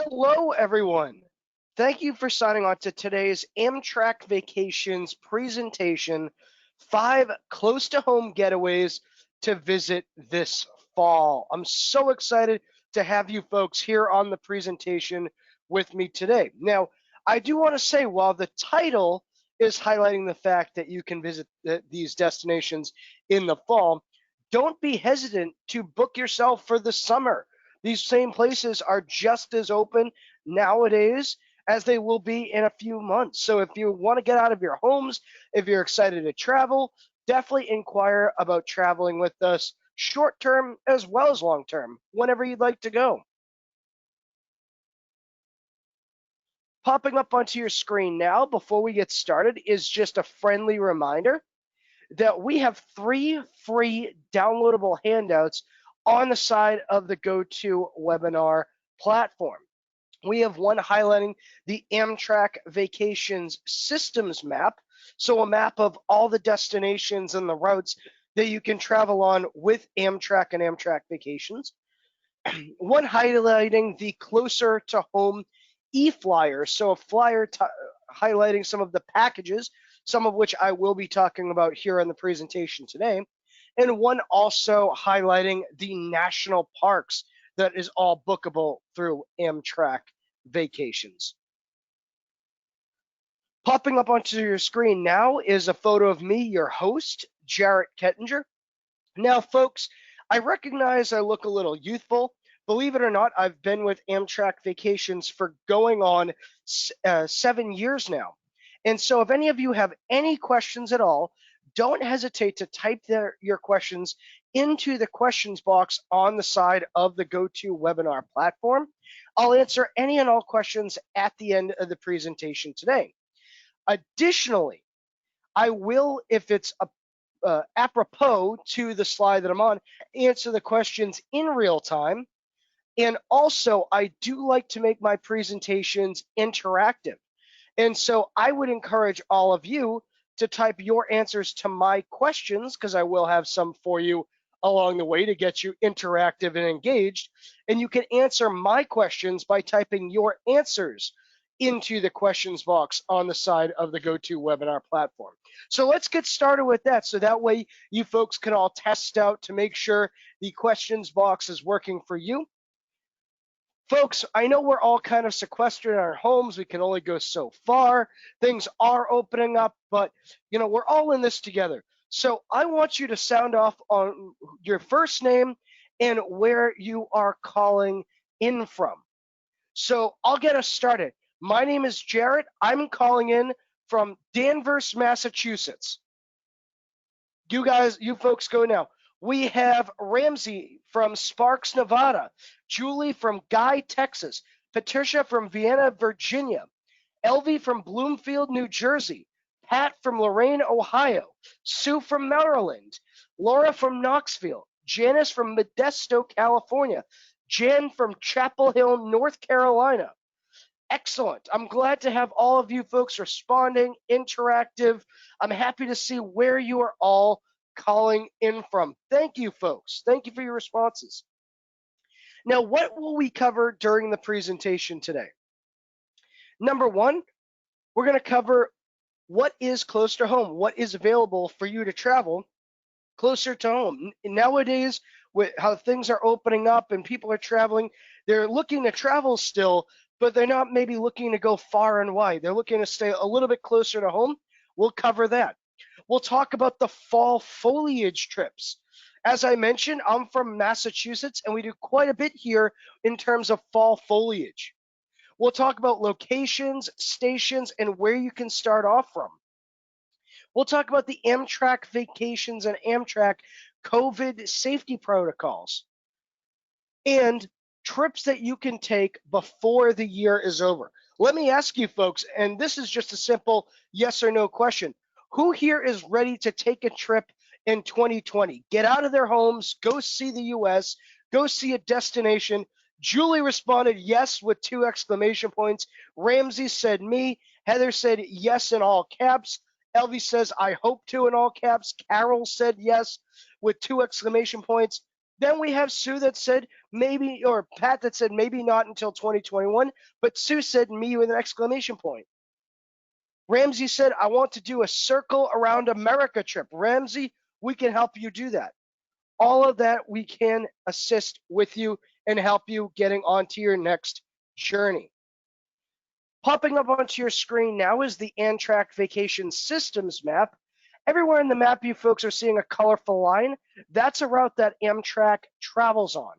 Hello, everyone. Thank you for signing on to today's Amtrak Vacations presentation, 5 close-to-home getaways to visit this fall. I'm so excited to have you folks here on the presentation with me today. Now, I do want to say, while the title is highlighting the fact that you can visit these destinations in the fall, don't be hesitant to book yourself for the summer. These same places are just as open nowadays as they will be in a few months. So if you want to get out of your homes, if you're excited to travel, definitely inquire about traveling with us short term as well as long term, whenever you'd like to go. Popping up onto your screen now before we get started is just a friendly reminder that we have 3 free downloadable handouts on the side of the GoToWebinar platform. We have one highlighting the Amtrak Vacations Systems map, so a map of all the destinations and the routes that you can travel on with Amtrak and Amtrak Vacations. One highlighting the closer to home e-flyer, so a flyer highlighting some of the packages, some of which I will be talking about here in the presentation today, and one also highlighting the national parks that is all bookable through Amtrak Vacations. Popping up onto your screen now is a photo of me, your host, Jarrett Kettinger. Now, folks, I recognize I look a little youthful. Believe it or not, I've been with Amtrak Vacations for going on 7 years now. And so if any of you have any questions at all, don't hesitate to type your questions into the questions box on the side of the GoToWebinar platform. I'll answer any and all questions at the end of the presentation today. Additionally, I will, if it's apropos to the slide that I'm on, answer the questions in real time. And also, I do like to make my presentations interactive. And so I would encourage all of you to type your answers to my questions, because I will have some for you along the way to get you interactive and engaged. And you can answer my questions by typing your answers into the questions box on the side of the GoToWebinar platform. So let's get started with that, so that way you folks can all test out to make sure the questions box is working for you. Folks, I know we're all kind of sequestered in our homes. We can only go so far. Things are opening up, but we're all in this together. So I want you to sound off on your first name and where you are calling in from. So I'll get us started. My name is Jarrett. I'm calling in from Danvers, Massachusetts. You folks go now. We have Ramsey from Sparks, Nevada, Julie from Guy, Texas, Patricia from Vienna, Virginia, Elvie from Bloomfield, New Jersey, Pat from Lorain, Ohio, Sue from Maryland, Laura from Knoxville, Janice from Modesto, California, Jan from Chapel Hill, North Carolina. Excellent. I'm glad to have all of you folks responding, interactive. I'm happy to see where you are all calling in from. Thank you, folks. Thank you for your responses. Now, what will we cover during the presentation today? Number one, we're going to cover what is close to home, what is available for you to travel closer to home. Nowadays, with how things are opening up and people are traveling, they're looking to travel still, but they're not maybe looking to go far and wide. They're looking to stay a little bit closer to home. We'll cover that. We'll talk about the fall foliage trips. As I mentioned, I'm from Massachusetts, and we do quite a bit here in terms of fall foliage. We'll talk about locations, stations, and where you can start off from. We'll talk about the Amtrak Vacations and Amtrak COVID safety protocols and trips that you can take before the year is over. Let me ask you folks, and this is just a simple yes or no question. Who here is ready to take a trip in 2020? Get out of their homes, go see the US, go see a destination. Julie responded yes with 2 exclamation points. Ramsey said me. Heather said yes in all caps. Elvie says I hope to in all caps. Carol said yes with 2 exclamation points. Then we have Sue that said maybe, or Pat that said maybe not until 2021, but Sue said me with an exclamation point. Ramsey said, I want to do a circle around America trip. Ramsey, we can help you do that. All of that we can assist with you and help you getting onto your next journey. Popping up onto your screen now is the Amtrak Vacation Systems map. Everywhere in the map, you folks are seeing a colorful line. That's a route that Amtrak travels on.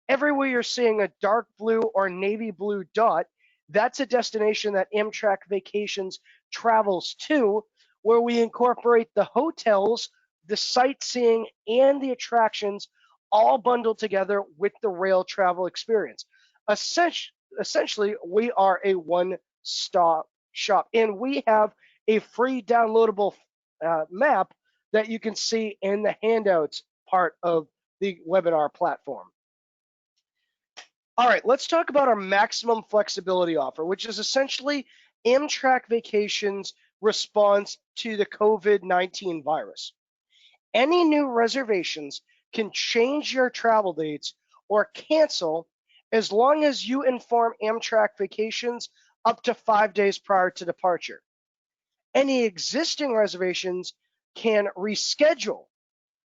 Everywhere you're seeing a dark blue or navy blue dot, that's a destination that Amtrak Vacations travels to, where we incorporate the hotels, the sightseeing, and the attractions all bundled together with the rail travel experience. Essentially, we are a one-stop shop, and we have a free downloadable map that you can see in the handouts part of the webinar platform. All right, let's talk about our maximum flexibility offer, which is essentially Amtrak Vacations' response to the COVID-19 virus. Any new reservations can change your travel dates or cancel as long as you inform Amtrak Vacations up to 5 days prior to departure. Any existing reservations can reschedule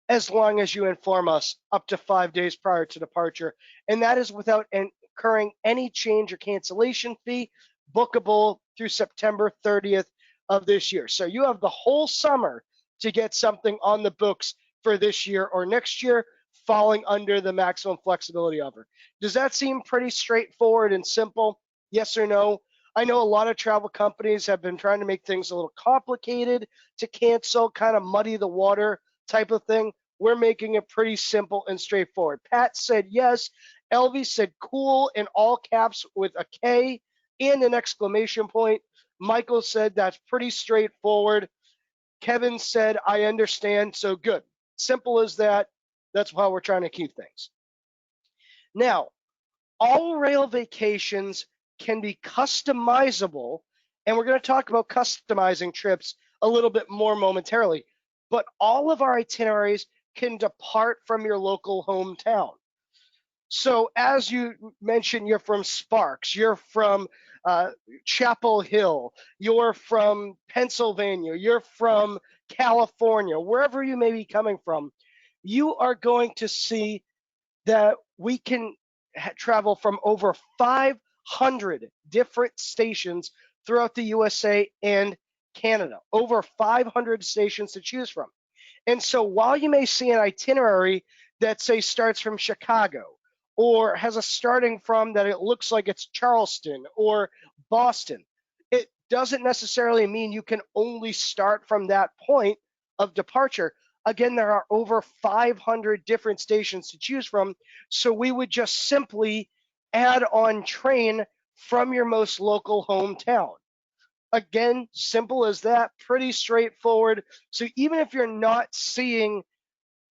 as long as you inform us up to 5 days prior to departure, and that is without incurring any change or cancellation fee, bookable through September 30th of this year. So you have the whole summer to get something on the books for this year or next year, falling under the maximum flexibility offer. Does that seem pretty straightforward and simple? Yes or no? I know a lot of travel companies have been trying to make things a little complicated to cancel, kind of muddy the water type of thing. We're making it pretty simple and straightforward. Pat said yes. Elvie said cool in all caps with a K and an exclamation point. Michael said that's pretty straightforward. Kevin said, I understand, so good. Simple as that. That's how we're trying to keep things. Now, all rail vacations can be customizable, and we're going to talk about customizing trips a little bit more momentarily, but all of our itineraries can depart from your local hometown. So as you mentioned, you're from Sparks, you're from Chapel Hill, you're from Pennsylvania, you're from California, wherever you may be coming from, you are going to see that we can travel from over 500 different stations throughout the USA and Canada, over 500 stations to choose from. And so while you may see an itinerary that, say, starts from Chicago or has a starting from that it looks like it's Charleston or Boston, it doesn't necessarily mean you can only start from that point of departure. Again, there are over 500 different stations to choose from, so we would just simply add on train from your most local hometown. Again, simple as that, pretty straightforward. So even if you're not seeing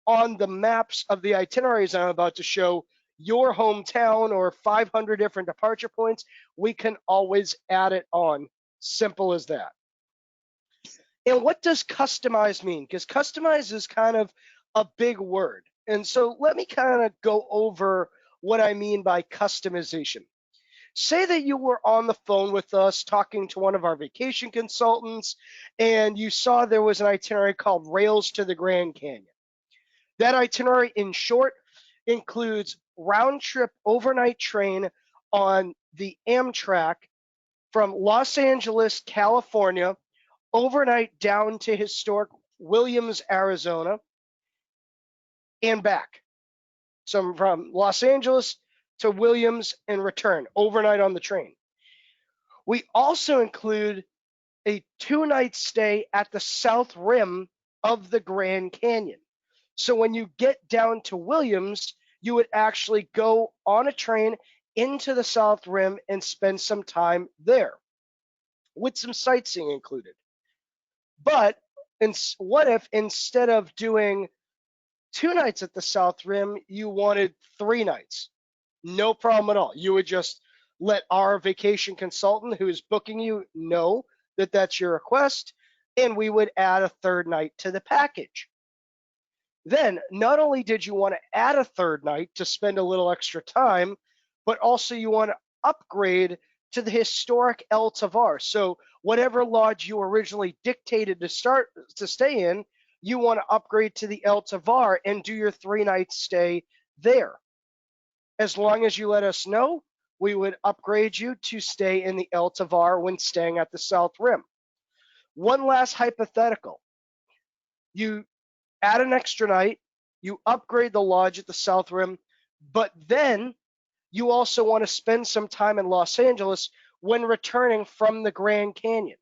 on the maps of the itineraries I'm about to show your hometown or 500 different departure points, we can always add it on. Simple as that. And what does customize mean? Because customize is kind of a big word. And so let me kind of go over what I mean by customization. Say that you were on the phone with us talking to one of our vacation consultants and you saw there was an itinerary called Rails to the Grand Canyon. That itinerary, in short, includes round trip overnight train on the Amtrak from Los Angeles, California, overnight down to historic Williams, Arizona, and back. So from Los Angeles to Williams and return overnight on the train. We also include a 2-night stay at the south rim of the Grand Canyon. So when you get down to Williams, you would actually go on a train into the south rim and spend some time there with some sightseeing included. But what if instead of doing 2 nights at the south rim, you wanted 3 nights? No problem at all. You would just let our vacation consultant who is booking you know that that's your request, and we would add a 3rd night to the package. Then, not only did you want to add a third night to spend a little extra time, but also you want to upgrade to the historic El Tavar. So, whatever lodge you originally dictated to stay in, you want to upgrade to the El Tavar and do your 3 night stay there. As long as you let us know, we would upgrade you to stay in the El Tavar when staying at the South Rim. One last hypothetical. You add an extra night, you upgrade the lodge at the South Rim, but then you also want to spend some time in Los Angeles when returning from the Grand Canyon.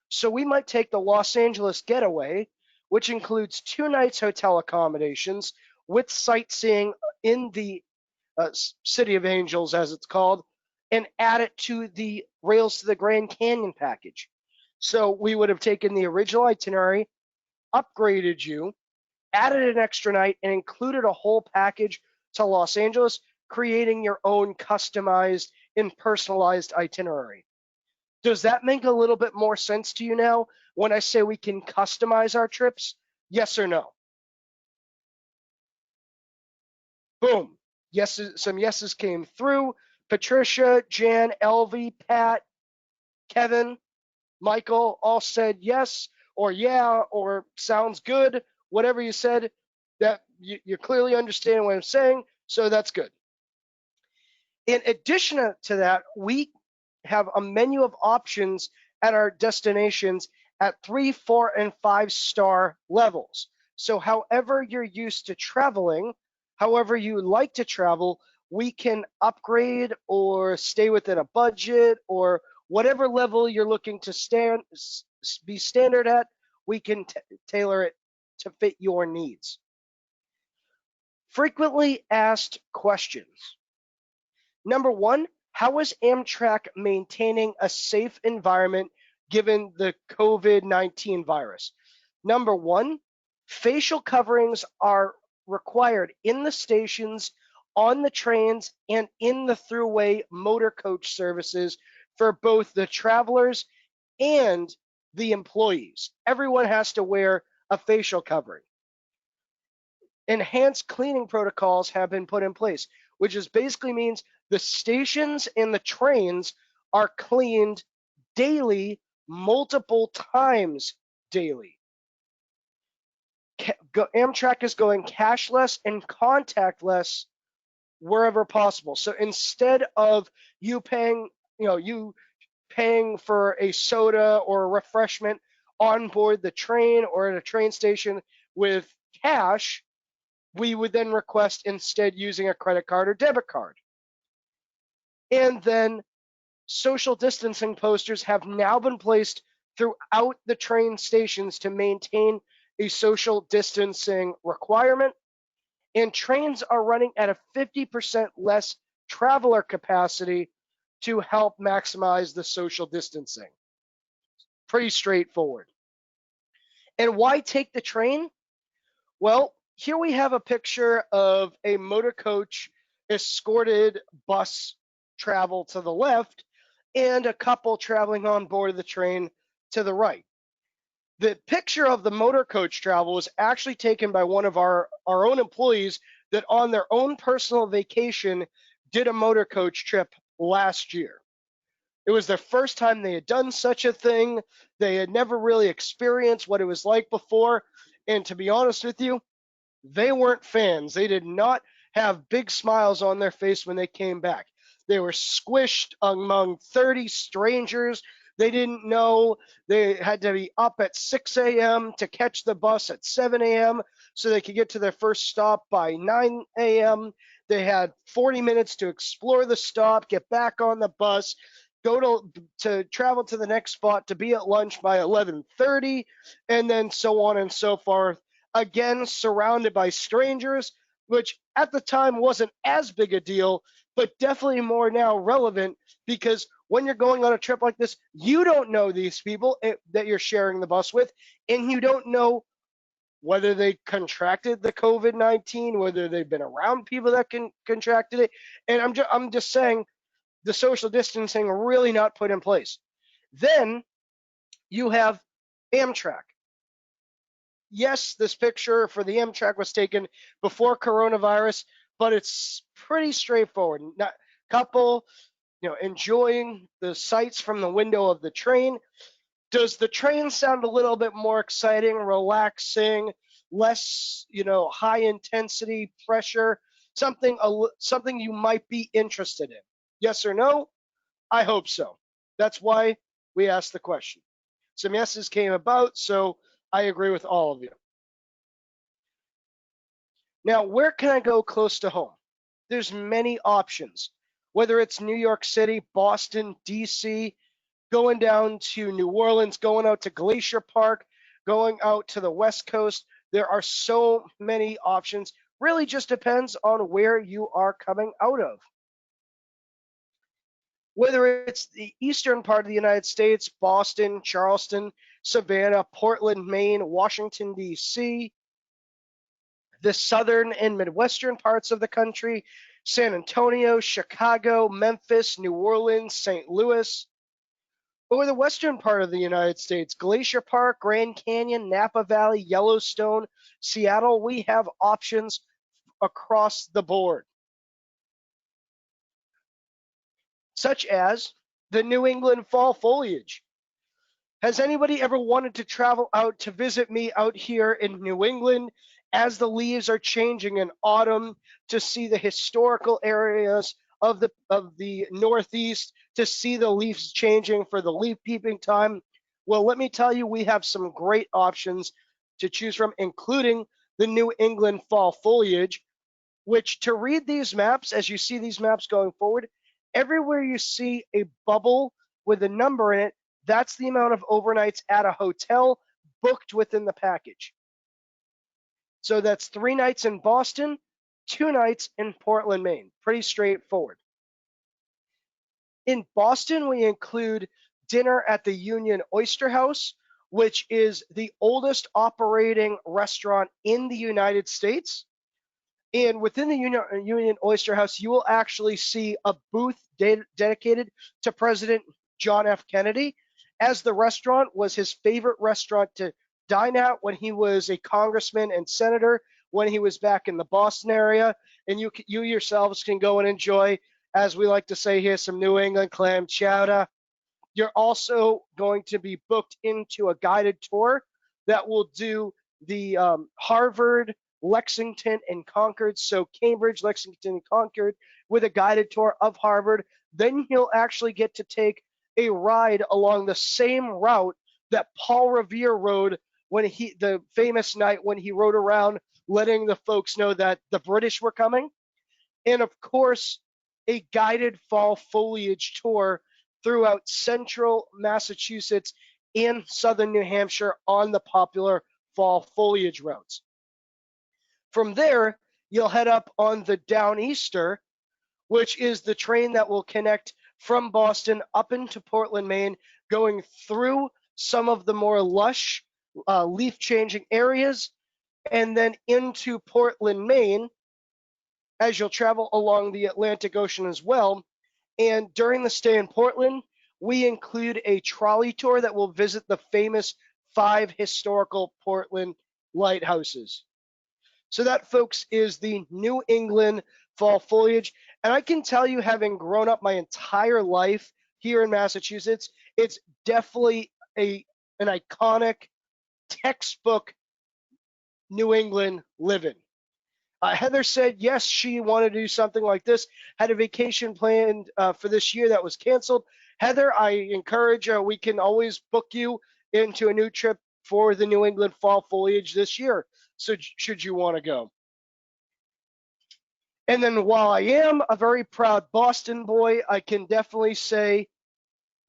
So we might take the Los Angeles Getaway, which includes 2 nights hotel accommodations with sightseeing in the City of Angels, as it's called, and add it to the Rails to the Grand Canyon package. So we would have taken the original itinerary, upgraded you, added an extra night, and included a whole package to Los Angeles, creating your own customized and personalized itinerary. Does that make a little bit more sense to you now when I say we can customize our trips? Yes or no? Boom. Yes, some yeses came through. Patricia, Jan, Elvie, Pat, Kevin, Michael all said yes or yeah or sounds good. Whatever you said, that you clearly understand what I'm saying, so that's good. In addition to that, we have a menu of options at our destinations at 3, 4, and 5-star levels. So however you're used to traveling, however you like to travel, we can upgrade or stay within a budget, or whatever level you're looking to be standard at, we can tailor it to fit your needs. Frequently asked questions. Number one, how is Amtrak maintaining a safe environment given the COVID-19 virus? Number one, facial coverings are required in the stations, on the trains, and in the throughway motor coach services for both the travelers and the employees. Everyone has to wear a facial covering. Enhanced cleaning protocols have been put in place, which is basically means the stations and the trains are cleaned daily, multiple times daily. Amtrak is going cashless and contactless wherever possible. So instead of you paying for a soda or a refreshment on board the train or at a train station with cash, we would then request instead using a credit card or debit card. And then social distancing posters have now been placed throughout the train stations to maintain a social distancing requirement. And trains are running at a 50% less traveler capacity to help maximize the social distancing. Pretty straightforward. And why take the train? Well, here we have a picture of a motor coach escorted bus travel to the left and a couple traveling on board of the train to the right. The picture of the motor coach travel was actually taken by one of our own employees that on their own personal vacation did a motor coach trip last year. It was their first time they had done such a thing. They had never really experienced what it was like before. And to be honest with you, they weren't fans. They did not have big smiles on their face when they came back. They were squished among 30 strangers. They didn't know. They had to be up at 6 a.m. to catch the bus at 7 a.m. so they could get to their first stop by 9 a.m. They had 40 minutes to explore the stop, get back on the bus, go to travel to the next spot to be at lunch by 11:30, and then so on and so forth. Again, surrounded by strangers, which at the time wasn't as big a deal, but definitely more now relevant, because when you're going on a trip like this, you don't know these people that you're sharing the bus with, and you don't know whether they contracted the COVID-19, whether they've been around people that contracted it. And I'm just saying, the social distancing really not put in place. Then you have Amtrak. yes, this picture for the Amtrak was taken before coronavirus, but it's pretty straightforward. Not couple, enjoying the sights from the window of the train. Does the train sound a little bit more exciting, relaxing, less, high intensity pressure? Something you might be interested in? Yes or no? I hope so. That's why we asked the question. Some yeses came about, so I agree with all of you. Now, where can I go close to home? There's many options. Whether it's New York City, Boston, DC, going down to New Orleans, going out to Glacier Park, going out to the West Coast, there are so many options. Really just depends on where you are coming out of. Whether it's the eastern part of the United States, Boston, Charleston, Savannah, Portland, Maine, Washington, D.C., the southern and midwestern parts of the country, San Antonio, Chicago, Memphis, New Orleans, St. Louis, or the western part of the United States, Glacier Park, Grand Canyon, Napa Valley, Yellowstone, Seattle, we have options across the board, such as the New England fall foliage. Has anybody ever wanted to travel out to visit me out here in New England as the leaves are changing in autumn, to see the historical areas of the Northeast, to see the leaves changing for the leaf peeping time? Well, let me tell you, we have some great options to choose from, including the New England fall foliage, which, to read these maps, as you see these maps going forward, everywhere you see a bubble with a number in it, that's the amount of overnights at a hotel booked within the package. So that's 3 nights in Boston, 2 nights in Portland, Maine. Pretty straightforward. In Boston, we include dinner at the Union Oyster House, which is the oldest operating restaurant in the United States. And within the Union Oyster House, you will actually see a booth dedicated to President John F. Kennedy, as the restaurant was his favorite restaurant to dine at when he was a congressman and senator, when he was back in the Boston area. And you yourselves can go and enjoy, as we like to say here, some New England clam chowder. You're also going to be booked into a guided tour that will do the Harvard, Lexington, and Concord. So Cambridge, Lexington, and Concord, with a guided tour of Harvard. Then you'll actually get to take a ride along the same route that Paul Revere rode when the famous night when he rode around letting the folks know that the British were coming. And of course, a guided fall foliage tour throughout central Massachusetts and southern New Hampshire on the popular fall foliage routes. From there, you'll head up on the Downeaster, which is the train that will connect from Boston up into Portland, Maine, going through some of the more lush leaf changing areas, and then into Portland, Maine, as you'll travel along the Atlantic Ocean as well. And during the stay in Portland, we include a trolley tour that will visit the famous 5 historical Portland lighthouses. So that, folks, is the New England fall foliage. And I can tell you, having grown up my entire life here in Massachusetts, it's definitely an iconic textbook New England living. Heather said, yes, she wanted to do something like this, had a vacation planned for this year that was canceled. Heather, I encourage, we can always book you into a new trip for the New England fall foliage this year, so should you want to go. And then, while I am a very proud Boston boy, I can definitely say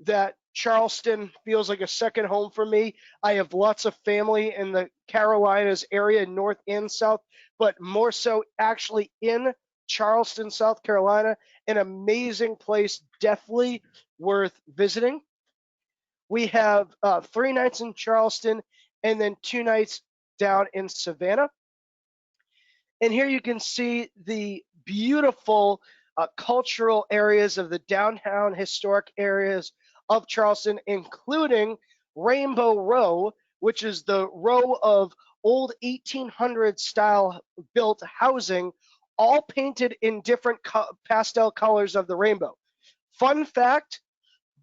that Charleston feels like a second home for me. I have lots of family in the Carolinas area, north and south, but more so actually in Charleston, South Carolina. An amazing place, definitely worth visiting. We have 3 nights in Charleston and then 2 nights down in Savannah. And here you can see the beautiful cultural areas of the downtown historic areas of Charleston, including Rainbow Row, which is the row of old 1800 style built housing, all painted in different pastel colors of the rainbow. Fun fact,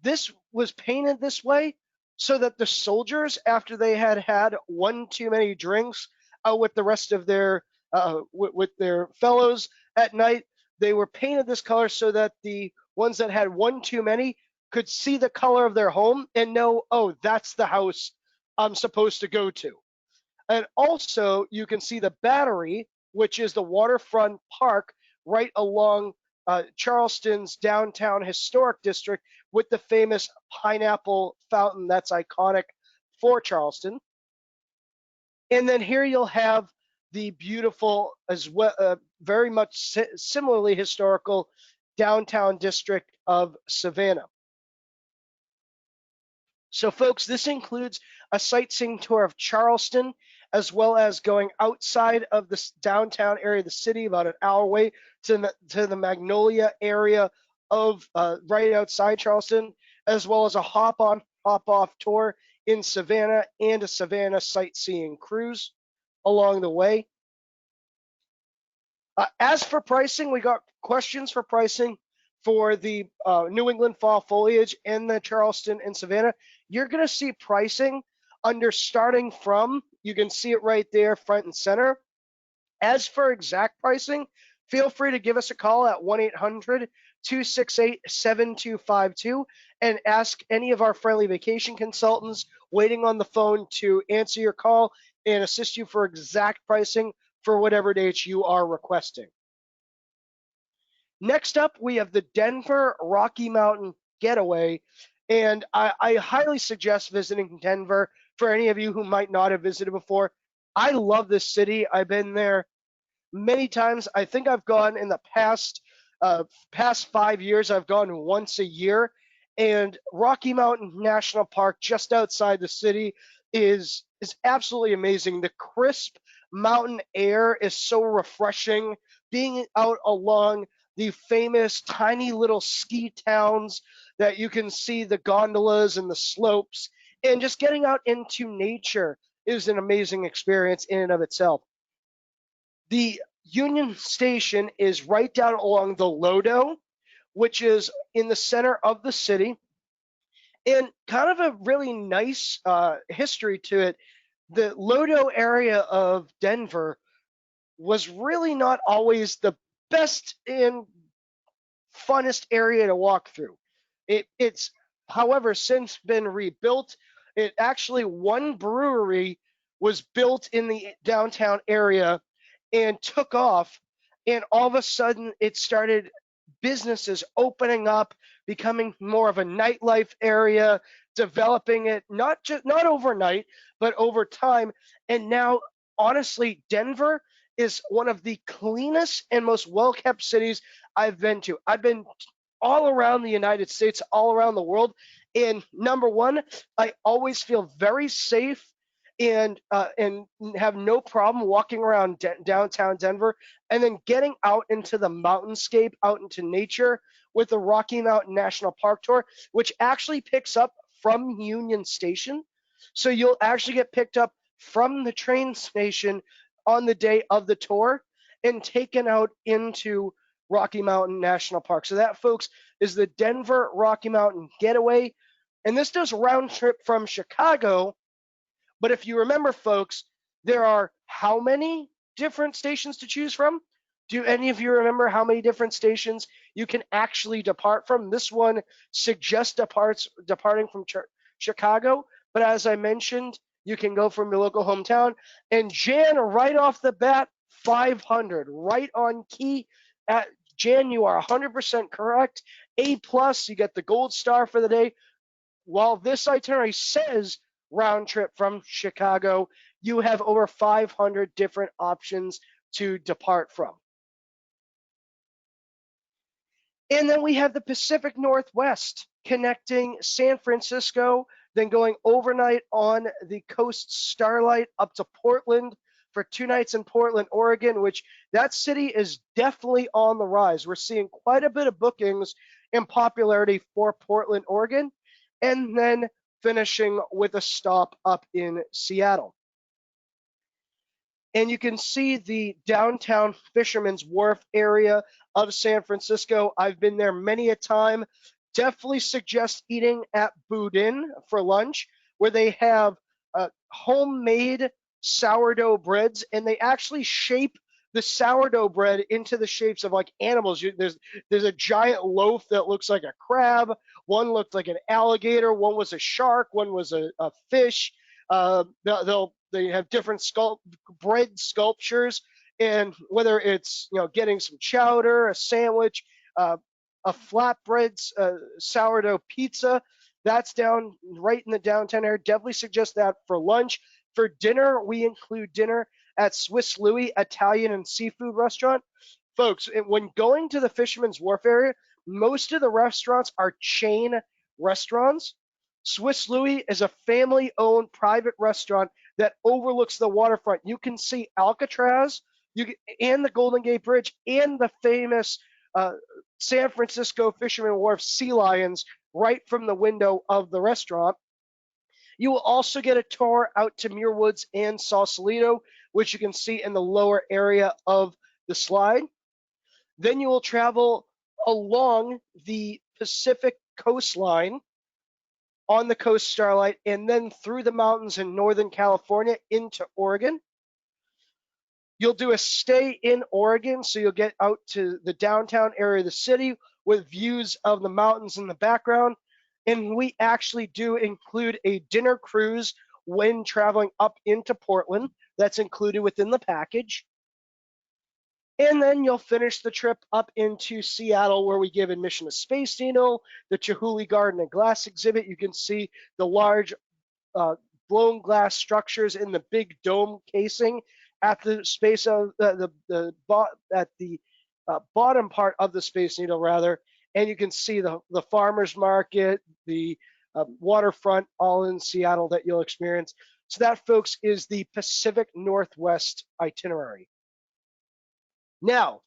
this was painted this way so that the soldiers, after they had had one too many drinks out with the rest of their with their fellows at night, they were painted this color so that the ones that had one too many could see the color of their home and know, oh, that's the house I'm supposed to go to. And also, you can see the Battery, which is the waterfront park right along Charleston's downtown historic district with the famous pineapple fountain that's iconic for Charleston. And then here you'll have the beautiful, as well, very much similarly historical downtown district of Savannah. So, folks, this includes a sightseeing tour of Charleston, as well as going outside of the downtown area of the city, about an hour away to the Magnolia area of right outside Charleston, as well as a hop-on, hop-off tour in Savannah and a Savannah sightseeing cruise along the way. As for pricing, we got questions for pricing for the New England fall foliage and the Charleston and Savannah. You're going to see pricing under starting from, you can see it right there, front and center. As for exact pricing, feel free to give us a call at 1-800-268-7252 and ask any of our friendly vacation consultants waiting on the phone to answer your call and assist you for exact pricing for whatever dates you are requesting. Next up, we have the Denver Rocky Mountain Getaway, and I highly suggest visiting Denver for any of you who might not have visited before. I love this city. I've been there many times. I think I've gone in the past 5 years. I've gone once a year, and Rocky Mountain National Park, just outside the city, is absolutely amazing. The crisp mountain air is so refreshing. Being out along the famous tiny little ski towns that you can see the gondolas and the slopes, and just getting out into nature is an amazing experience in and of itself. The Union Station is right down along the Lodo, which is in the center of the city, and kind of a really nice history to it. The Lodo area of Denver was really not always the best and funnest area to walk through. It's, however, since been rebuilt. It actually, one brewery was built in the downtown area and took off, and all of a sudden it started businesses opening up, becoming more of a nightlife area, developing it not overnight, but over time. And now, honestly, Denver is one of the cleanest and most well-kept cities I've been to. I've been all around the United States, all around the world. And number one, I always feel very safe and have no problem walking around downtown Denver, and then getting out into the mountainscape, out into nature with the Rocky Mountain National Park tour, which actually picks up from Union Station. So you'll actually get picked up from the train station on the day of the tour and taken out into Rocky Mountain National Park. So that, folks, is the Denver Rocky Mountain Getaway. And this does round trip from Chicago. But if you remember, folks, there are how many different stations to choose from? Do any of you remember how many different stations you can actually depart from? This one suggests departing from Chicago, but as I mentioned, you can go from your local hometown. And Jan, right off the bat, 500, right on key. Jan, you are 100% correct. A+, you get the gold star for the day. While this itinerary says round trip from Chicago, you have over 500 different options to depart from. And then we have the Pacific Northwest, connecting San Francisco, then going overnight on the Coast Starlight up to Portland for 2 nights in Portland, Oregon, which that city is definitely on the rise. We're seeing quite a bit of bookings and popularity for Portland, Oregon, and then finishing with a stop up in Seattle. and you can see the downtown Fisherman's Wharf area of San Francisco. I've been there many a time. Definitely suggest eating at Boudin for lunch, where they have homemade sourdough breads, and they actually shape the sourdough bread into the shapes of like animals. There's a giant loaf that looks like a crab. One looked like an alligator. One was a shark. One was a fish. They have different bread sculptures, and whether it's getting some chowder, a sandwich, a flatbread sourdough pizza, that's down right in the downtown area. Definitely suggest that for lunch. For dinner, we include dinner at Swiss Louis Italian and Seafood Restaurant. Folks, when going to the Fisherman's Wharf area, most of the restaurants are chain restaurants. Swiss Louis is a family-owned private restaurant that overlooks the waterfront. You can see Alcatraz and the Golden Gate Bridge and the famous San Francisco Fisherman Wharf sea lions right from the window of the restaurant. You will also get a tour out to Muir Woods and Sausalito, which you can see in the lower area of the slide. Then you will travel along the Pacific coastline on the Coast Starlight, and then through the mountains in Northern California into Oregon. You'll do a stay in Oregon, so you'll get out to the downtown area of the city with views of the mountains in the background. And we actually do include a dinner cruise when traveling up into Portland. That's included within the package. And then you'll finish the trip up into Seattle, where we give admission to Space Needle, the Chihuly Garden and Glass exhibit. You can see the large blown glass structures in the big dome casing at the space of the bottom part of the Space Needle, rather. And you can see the farmers market, the waterfront, all in Seattle that you'll experience. So that, folks, is the Pacific Northwest itinerary. Now,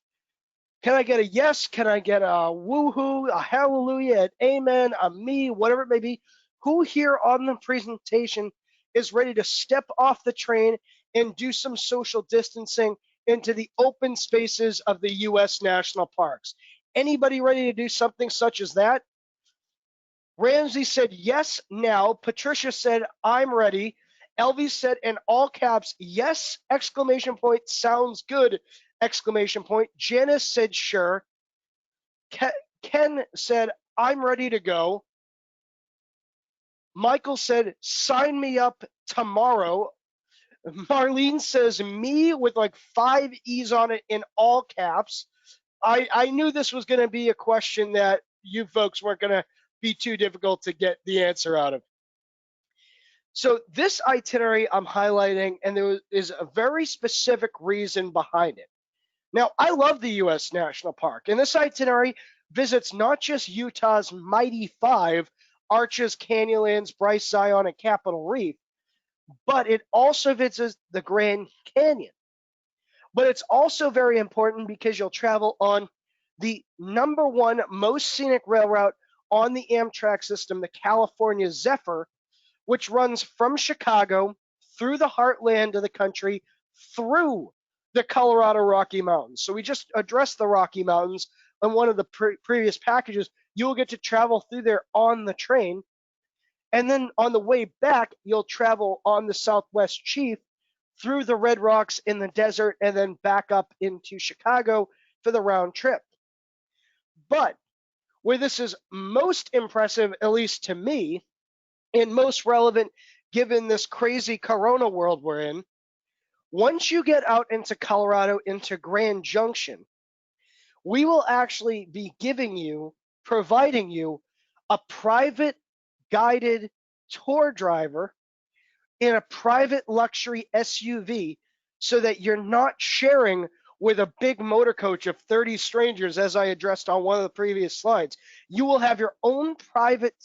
can I get a yes? Can I get a woohoo, a hallelujah, an amen, a me, whatever it may be? Who here on the presentation is ready to step off the train and do some social distancing into the open spaces of the U.S. national parks? Anybody ready to do something such as that? Ramsey said yes now. Patricia said I'm ready. Elvie said in all caps, yes, exclamation point, sounds good, exclamation point. Janice said sure. Ken said I'm ready to go. Michael said sign me up tomorrow. Marlene says me with like 5 E's on it in all caps. I knew this was going to be a question that you folks weren't going to be too difficult to get the answer out of. So this itinerary I'm highlighting, and there is a very specific reason behind it. Now, I love the U.S. National Park, and this itinerary visits not just Utah's mighty 5, Arches, Canyonlands, Bryce, Zion, and Capitol Reef, but it also visits the Grand Canyon. But it's also very important because you'll travel on the #1 most scenic rail route on the Amtrak system, the California Zephyr, which runs from Chicago through the heartland of the country through the Colorado Rocky Mountains. So we just addressed the Rocky Mountains on one of the previous packages. You will get to travel through there on the train. And then on the way back, you'll travel on the Southwest Chief through the Red Rocks in the desert and then back up into Chicago for the round trip. But where this is most impressive, at least to me, and most relevant given this crazy Corona world we're in, once you get out into Colorado, into Grand Junction, we will actually be providing you a private guided tour driver in a private luxury SUV so that you're not sharing with a big motor coach of 30 strangers, as I addressed on one of the previous slides. You will have your own private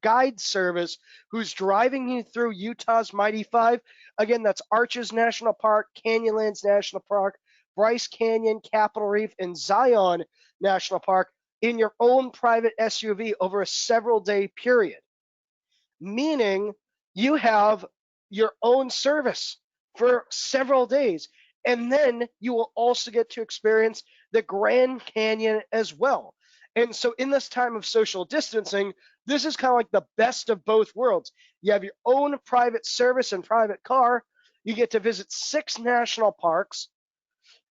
guide service who's driving you through Utah's mighty 5. Again, that's Arches National Park, Canyonlands National Park, Bryce Canyon, Capitol Reef, and Zion National Park in your own private SUV over a several-day period, meaning you have your own service for several days. And then you will also get to experience the Grand Canyon as well. And so, in this time of social distancing, this is kind of like the best of both worlds. You have your own private service and private car. You get to visit 6 national parks,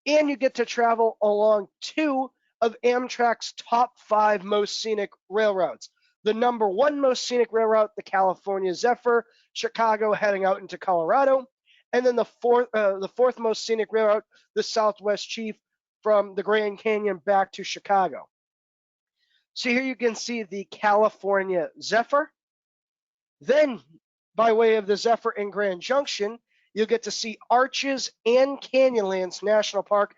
and you get to travel along 2 of Amtrak's top 5 most scenic railroads. The #1 most scenic railroad, the California Zephyr, Chicago heading out into Colorado, and then the fourth most scenic railroad, the Southwest Chief, from the Grand Canyon back to Chicago. So here you can see the California Zephyr. Then, by way of the Zephyr in Grand Junction, you'll get to see Arches and Canyonlands National Park.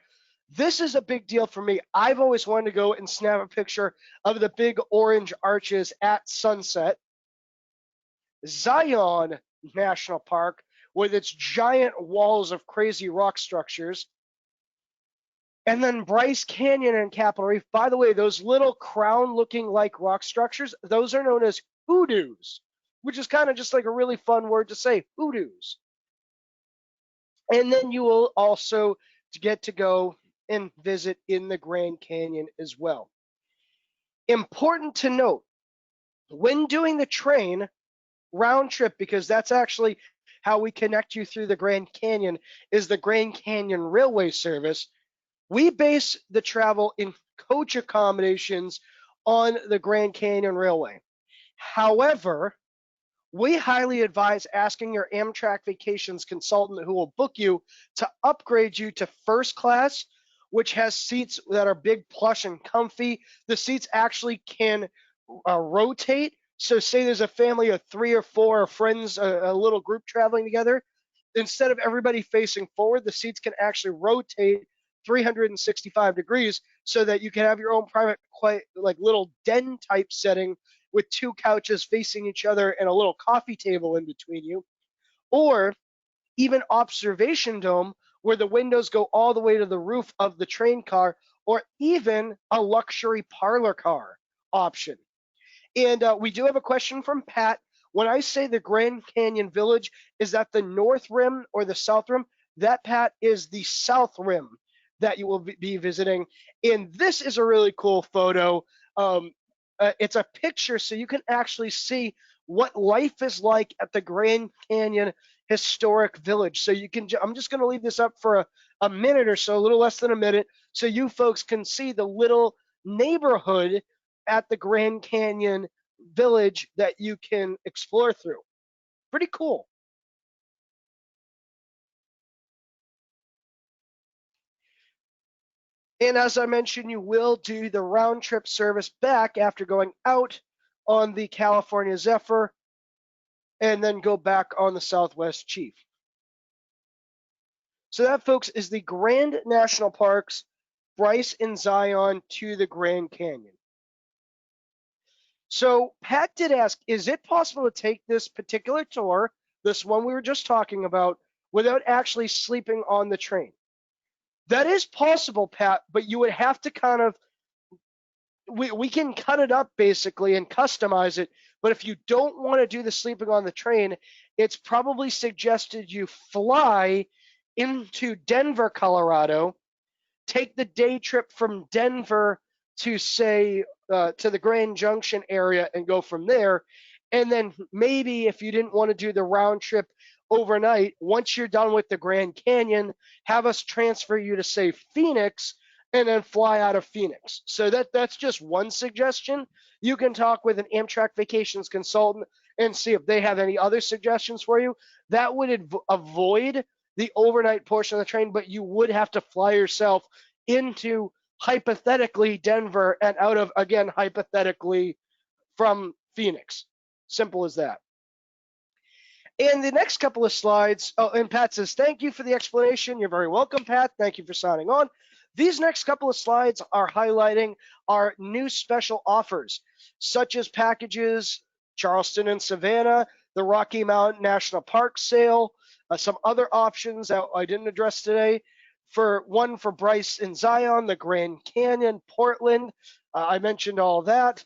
This is a big deal for me. I've always wanted to go and snap a picture of the big orange arches at sunset. Zion National Park, with its giant walls of crazy rock structures. And then Bryce Canyon and Capitol Reef. By the way, those little crown-looking like rock structures, those are known as hoodoos, which is kind of just like a really fun word to say, hoodoos. And then you will also get to go and visit in the Grand Canyon as well. Important to note, when doing the train round trip, because that's actually how we connect you through the Grand Canyon, is the Grand Canyon Railway Service. We base the travel in coach accommodations on the Grand Canyon Railway. However, we highly advise asking your Amtrak vacations consultant who will book you to upgrade you to first class, which has seats that are big, plush, and comfy. The seats actually can rotate. So say there's a family of 3 or 4 friends, a little group traveling together. Instead of everybody facing forward, the seats can actually rotate 365 degrees so that you can have your own private, quite like little den type setting with 2 couches facing each other and a little coffee table in between you, or even observation dome where the windows go all the way to the roof of the train car, or even a luxury parlor car option. And we do have a question from Pat. When I say the Grand Canyon Village, is that the north rim or the south rim? That, Pat, is the south rim that you will be visiting. And this is a really cool photo. It's a picture so you can actually see what life is like at the Grand Canyon Historic Village. So you can, I'm just going to leave this up for a minute or so, a little less than a minute, so you folks can see the little neighborhood at the Grand Canyon Village that you can explore through. Pretty cool. And as I mentioned, you will do the round trip service back after going out on the California Zephyr and then go back on the Southwest Chief. So that, folks, is the Grand National Parks, Bryce and Zion to the Grand Canyon. So Pat did ask, is it possible to take this particular tour, this one we were just talking about, without actually sleeping on the train? That is possible, Pat, but you would have to kind of, we can cut it up basically and customize it. But if you don't want to do the sleeping on the train, it's probably suggested you fly into Denver, Colorado, take the day trip from Denver to, say, to the Grand Junction area and go from there. And then maybe if you didn't want to do the round trip overnight, once you're done with the Grand Canyon, have us transfer you to, say, Phoenix, and then fly out of Phoenix. So that's just one suggestion. You can talk with an Amtrak vacations consultant and see if they have any other suggestions for you. That would avoid the overnight portion of the train, but you would have to fly yourself into, hypothetically, Denver, and out of, again, hypothetically, from Phoenix. Simple as that. And the next couple of slides, oh, and Pat says, thank you for the explanation. You're very welcome, Pat. Thank you for signing on. These next couple of slides are highlighting our new special offers, such as packages, Charleston and Savannah, the Rocky Mountain National Park sale, some other options that I didn't address today. For Bryce and Zion, the Grand Canyon, Portland. I mentioned all that.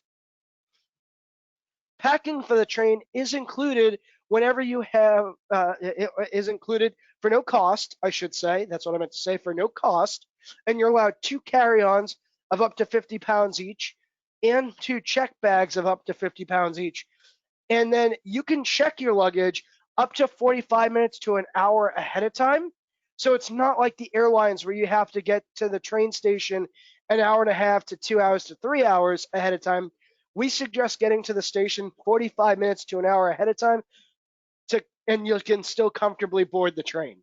Packing for the train is included whenever you have, it is included for no cost, I should say. That's what I meant to say, for no cost. And you're allowed 2 carry-ons of up to 50 pounds each and 2 check bags of up to 50 pounds each. And then you can check your luggage up to 45 minutes to an hour ahead of time. So it's not like the airlines where you have to get to the train station an hour and a half to 2 hours to 3 hours ahead of time. We suggest getting to the station 45 minutes to an hour ahead of time, and you can still comfortably board the train.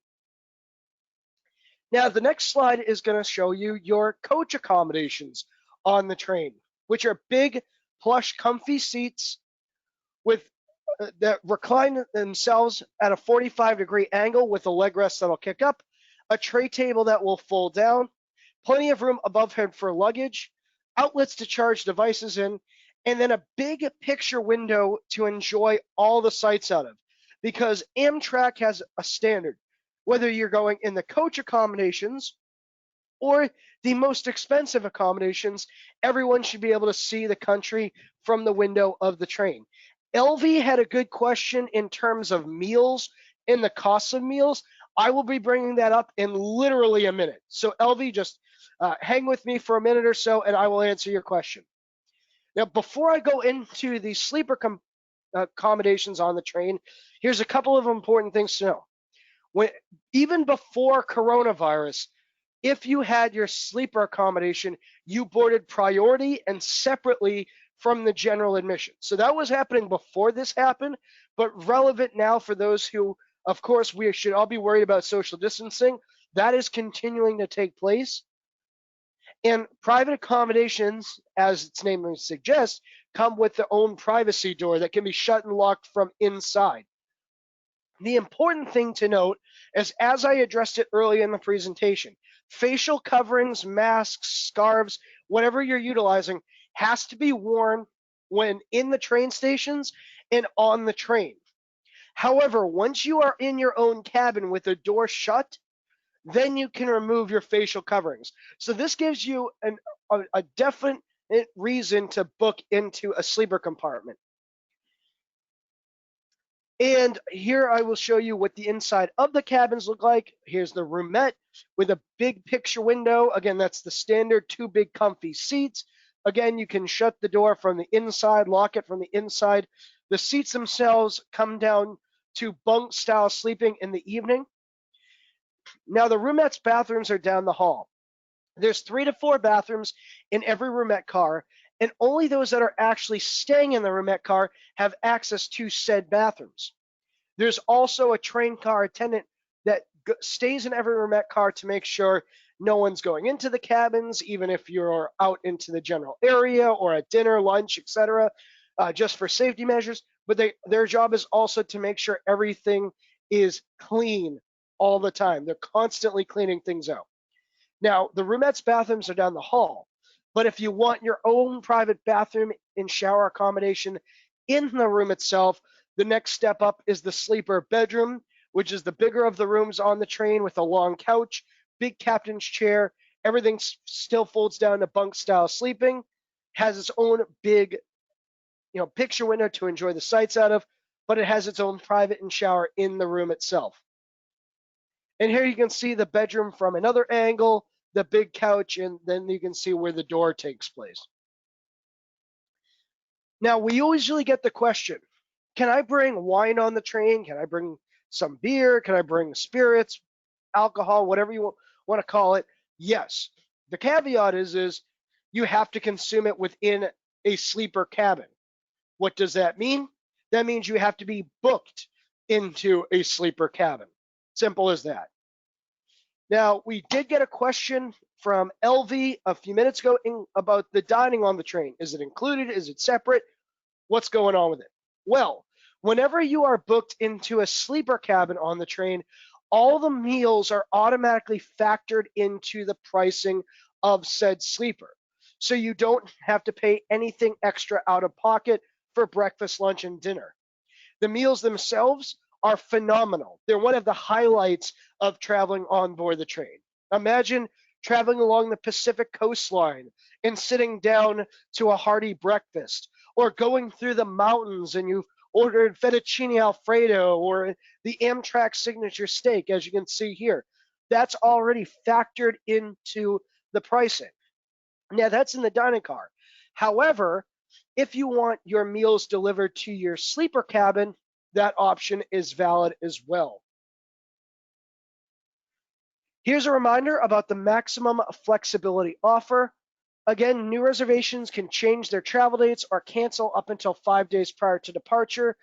Now, the next slide is going to show you your coach accommodations on the train, which are big, plush, comfy seats with that recline themselves at a 45-degree angle with a leg rest that'll kick up, a tray table that will fold down, plenty of room above head for luggage, outlets to charge devices in, and then a big picture window to enjoy all the sights out of. Because Amtrak has a standard, whether you're going in the coach accommodations or the most expensive accommodations, everyone should be able to see the country from the window of the train. LV had a good question in terms of meals and the cost of meals. I will be bringing that up in literally a minute. So LV, just hang with me for a minute or so, and I will answer your question. Now, before I go into the sleeper accommodations on the train, here's a couple of important things to know. Even before coronavirus, if you had your sleeper accommodation, you boarded priority and separately from the general admission. So that was happening before this happened, but relevant now for those who, of course, we should all be worried about social distancing. That is continuing to take place. And private accommodations, as its name suggests, come with their own privacy door that can be shut and locked from inside. The important thing to note is, as I addressed it early in the presentation, facial coverings, masks, scarves, whatever you're utilizing, has to be worn when in the train stations and on the train. However, once you are in your own cabin with the door shut, then you can remove your facial coverings. So this gives you a definite reason to book into a sleeper compartment. And here I will show you what the inside of the cabins look like. Here's the roomette with a big picture window. Again, that's the standard 2 big comfy seats. Again, you can shut the door from the inside, lock it from the inside. The seats themselves come down to bunk style sleeping in the evening. Now, the roomette's bathrooms are down the hall. There's 3 to 4 bathrooms in every roomette car, and only those that are actually staying in the roomette car have access to said bathrooms. There's also a train car attendant that stays in every roomette car to make sure no one's going into the cabins, even if you're out into the general area or at dinner, lunch, etc., just for safety measures. But their job is also to make sure everything is clean all the time. They're constantly cleaning things out. Now, the roommate's bathrooms are down the hall, but if you want your own private bathroom and shower accommodation in the room itself, the next step up is the sleeper bedroom, which is the bigger of the rooms on the train with a long couch, big captain's chair. Everything still folds down to bunk style sleeping, has its own big, picture window to enjoy the sights out of, but it has its own private and shower in the room itself. And here you can see the bedroom from another angle, the big couch, and then you can see where the door takes place. Now, we usually get the question, can I bring wine on the train? Can I bring some beer? Can I bring spirits, alcohol, whatever you want to call it? Yes. The caveat is you have to consume it within a sleeper cabin. What does that mean? That means you have to be booked into a sleeper cabin. Simple as that. Now, we did get a question from LV a few minutes ago about the dining on the train. Is it included? Is it separate? What's going on with it? Well, whenever you are booked into a sleeper cabin on the train, all the meals are automatically factored into the pricing of said sleeper. So you don't have to pay anything extra out of pocket for breakfast, lunch, and dinner. The meals themselves are phenomenal. They're one of the highlights of traveling on board the train. Imagine traveling along the Pacific coastline and sitting down to a hearty breakfast, or going through the mountains and you ordered fettuccine Alfredo or the Amtrak signature steak, as you can see here. That's already factored into the pricing. Now, that's in the dining car. However, if you want your meals delivered to your sleeper cabin, that option is valid as well. Here's a reminder about the maximum flexibility offer. Again, new reservations can change their travel dates or cancel up until 5 days prior to departure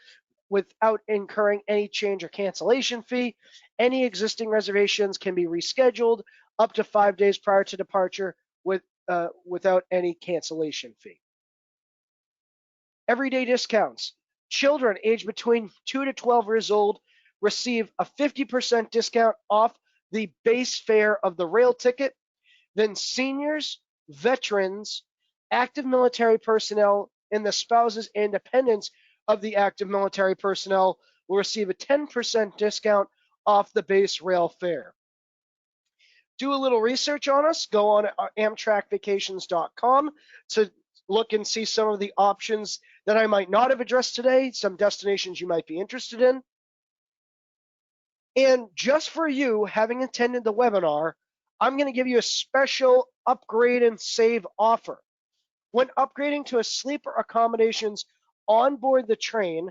without incurring any change or cancellation fee. Any existing reservations can be rescheduled up to 5 days prior to departure without any cancellation fee. Everyday discounts. Children aged between 2 to 12 years old receive a 50% discount off the base fare of the rail ticket. Then seniors, veterans, active military personnel, and the spouses and dependents of the active military personnel will receive a 10% discount off the base rail fare. Do a little research on us. Go on amtrakvacations.com to look and see some of the options that I might not have addressed today, some destinations you might be interested in. And just for you, having attended the webinar, I'm going to give you a special upgrade and save offer. When upgrading to a sleeper accommodations on board the train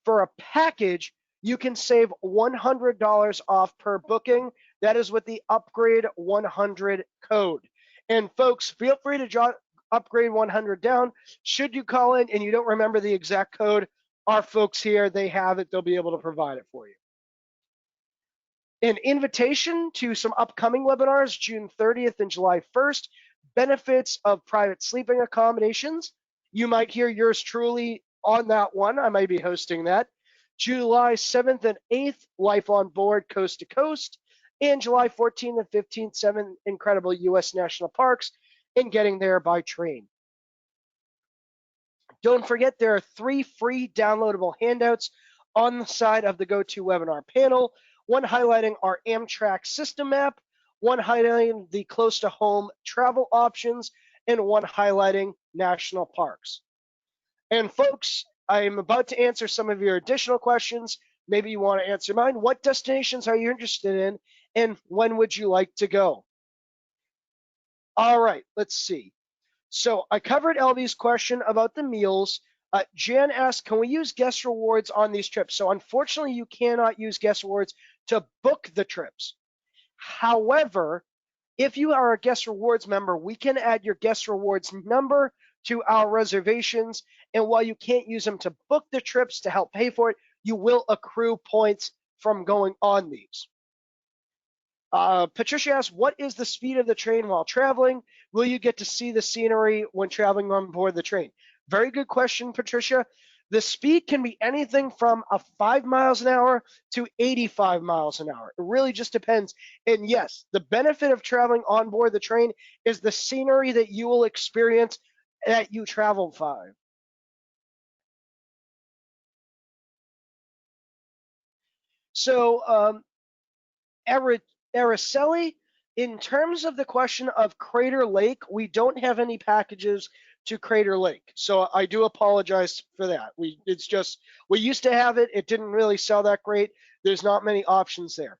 for a package, you can save $100 off per booking. That is with the Upgrade 100 code. And folks, feel free to jot Upgrade 100 down. Should you call in and you don't remember the exact code, our folks here, they have it. They'll be able to provide it for you. An invitation to some upcoming webinars, June 30th and July 1st, benefits of private sleeping accommodations. You might hear yours truly on that one. I might be hosting that. July 7th and 8th, Life on Board Coast to Coast. And July 14th and 15th, 7 incredible U.S. national parks and getting there by train. Don't forget, there are 3 free downloadable handouts on the side of the GoToWebinar panel. One highlighting our Amtrak system map, one highlighting the close to home travel options, and one highlighting national parks. And folks, I am about to answer some of your additional questions. Maybe you want to answer mine. What destinations are you interested in, and when would you like to go? All right, let's see. So I covered LB's question about the meals. Jan asked, can we use guest rewards on these trips? So unfortunately, you cannot use guest rewards to book the trips. However, if you are a guest rewards member, we can add your guest rewards number to our reservations. And while you can't use them to book the trips to help pay for it, you will accrue points from going on these. Patricia asks, what is the speed of the train while traveling? Will you get to see the scenery when traveling on board the train? Very good question, Patricia. The speed can be anything from 5 miles an hour to 85 miles an hour. It really just depends. And yes, the benefit of traveling on board the train is the scenery that you will experience that you travel by. So, Araceli, in terms of the question of Crater Lake, we don't have any packages to Crater Lake. So I do apologize for that. We used to have it. It didn't really sell that great. There's not many options there.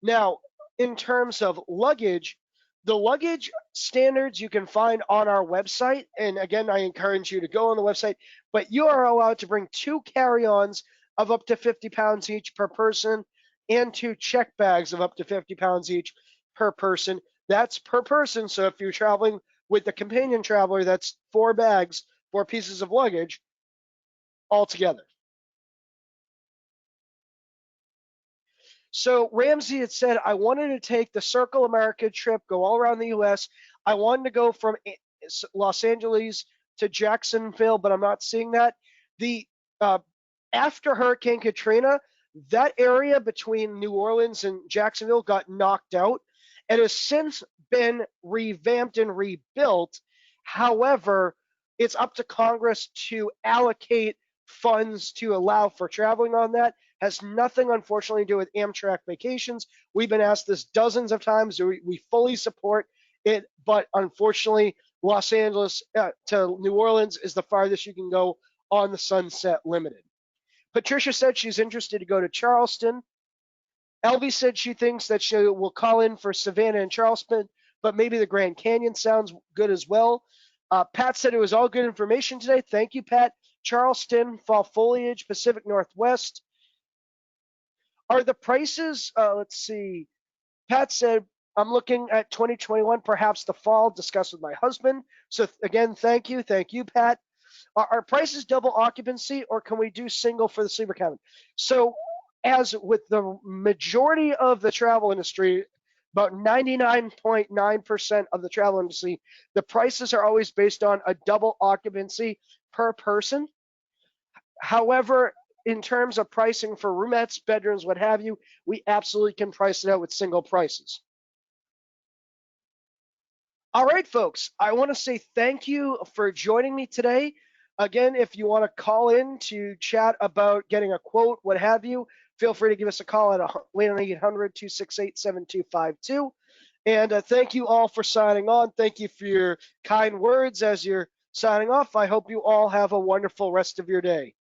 Now, in terms of luggage, the luggage standards you can find on our website. And again, I encourage you to go on the website, but you are allowed to bring 2 carry-ons of up to 50 pounds each per person and 2 check bags of up to 50 pounds each per person. That's per person. So if you're traveling with the companion traveler, that's 4 bags, 4 pieces of luggage altogether. So Ramsey had said, I wanted to take the Circle America trip, go all around the U.S. I wanted to go from Los Angeles to Jacksonville, but I'm not seeing that. After Hurricane Katrina, that area between New Orleans and Jacksonville got knocked out. It has since been revamped and rebuilt. However, it's up to Congress to allocate funds to allow for traveling on that. Has nothing, unfortunately, to do with Amtrak vacations. We've been asked this dozens of times. We fully support it, but unfortunately, Los Angeles to New Orleans is the farthest you can go on the Sunset Limited. Patricia said she's interested to go to Charleston. Elvie said she thinks that she will call in for Savannah and Charleston, but maybe the Grand Canyon sounds good as well. Pat said it was all good information today. Thank you, Pat. Charleston, fall foliage, Pacific Northwest. Are the prices, let's see. Pat said, I'm looking at 2021, perhaps the fall, discuss with my husband. So again, thank you. Thank you, Pat. Are prices double occupancy, or can we do single for the sleeper cabin? So as with the majority of the travel industry, about 99.9% of the travel industry, the prices are always based on a double occupancy per person. However, in terms of pricing for roomettes, bedrooms, what have you, we absolutely can price it out with single prices. All right, folks, I want to say thank you for joining me today. Again, if you want to call in to chat about getting a quote, what have you, feel free to give us a call at 800-268-7252. And thank you all for signing on. Thank you for your kind words as you're signing off. I hope you all have a wonderful rest of your day.